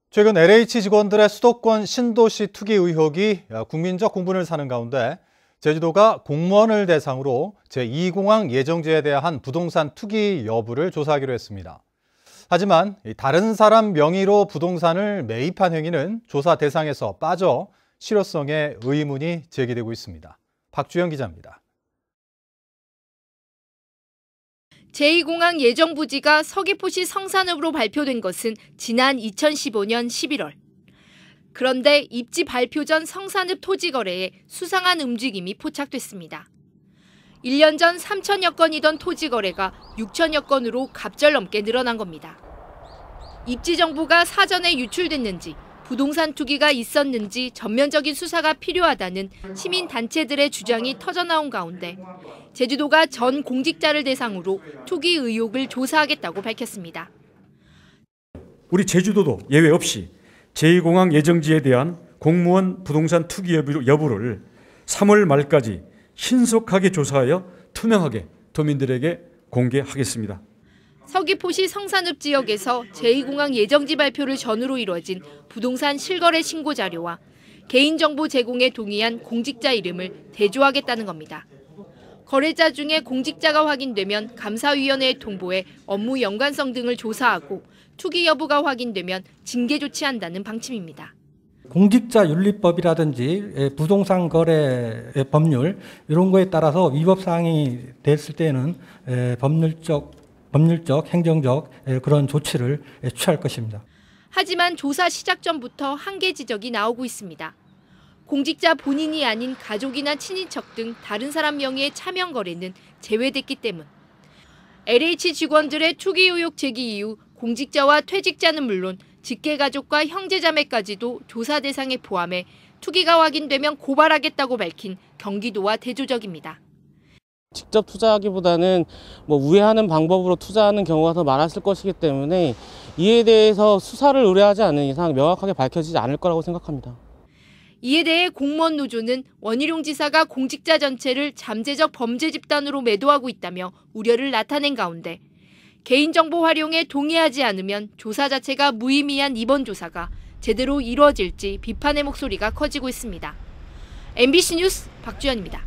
최근 LH 직원들의 수도권 신도시 투기 의혹이 국민적 공분을 사는 가운데 제주도가 공무원을 대상으로 제2공항 예정지에 대한 부동산 투기 여부를 조사하기로 했습니다. 하지만 다른 사람 명의로 부동산을 매입한 행위는 조사 대상에서 빠져 실효성에 의문이 제기되고 있습니다. 박주영 기자입니다. 제2공항 예정 부지가 서귀포시 성산읍으로 발표된 것은 지난 2015년 11월. 그런데 입지 발표 전 성산읍 토지 거래에 수상한 움직임이 포착됐습니다. 1년 전 3천여 건이던 토지 거래가 6천여 건으로 갑절넘게 늘어난 겁니다. 입지 정보가 사전에 유출됐는지, 부동산 투기가 있었는지 전면적인 수사가 필요하다는 시민단체들의 주장이 터져나온 가운데 제주도가 전 공직자를 대상으로 투기 의혹을 조사하겠다고 밝혔습니다. 우리 제주도도 예외 없이 제2공항 예정지에 대한 공무원 부동산 투기 여부를 3월 말까지 신속하게 조사하여 투명하게 도민들에게 공개하겠습니다. 서귀포시 성산읍 지역에서 제2공항 예정지 발표를 전후로 이루어진 부동산 실거래 신고 자료와 개인정보 제공에 동의한 공직자 이름을 대조하겠다는 겁니다. 거래자 중에 공직자가 확인되면 감사위원회에 통보해 업무 연관성 등을 조사하고 투기 여부가 확인되면 징계 조치한다는 방침입니다. 공직자윤리법이라든지 부동산 거래 법률 이런 거에 따라서 위법 사항이 됐을 때는 법률적, 행정적 그런 조치를 취할 것입니다. 하지만 조사 시작 전부터 한계 지적이 나오고 있습니다. 공직자 본인이 아닌 가족이나 친인척 등 다른 사람 명의의 차명 거래는 제외됐기 때문. LH 직원들의 투기 의혹 제기 이후 공직자와 퇴직자는 물론 직계가족과 형제자매까지도 조사 대상에 포함해 투기가 확인되면 고발하겠다고 밝힌 경기도와 대조적입니다. 직접 투자하기보다는 우회하는 방법으로 투자하는 경우가 더 많았을 것이기 때문에 이에 대해서 수사를 의뢰하지 않는 이상 명확하게 밝혀지지 않을 거라고 생각합니다. 이에 대해 공무원 노조는 원희룡 지사가 공직자 전체를 잠재적 범죄 집단으로 매도하고 있다며 우려를 나타낸 가운데 개인정보 활용에 동의하지 않으면 조사 자체가 무의미한 이번 조사가 제대로 이루어질지 비판의 목소리가 커지고 있습니다. MBC 뉴스 박주연입니다.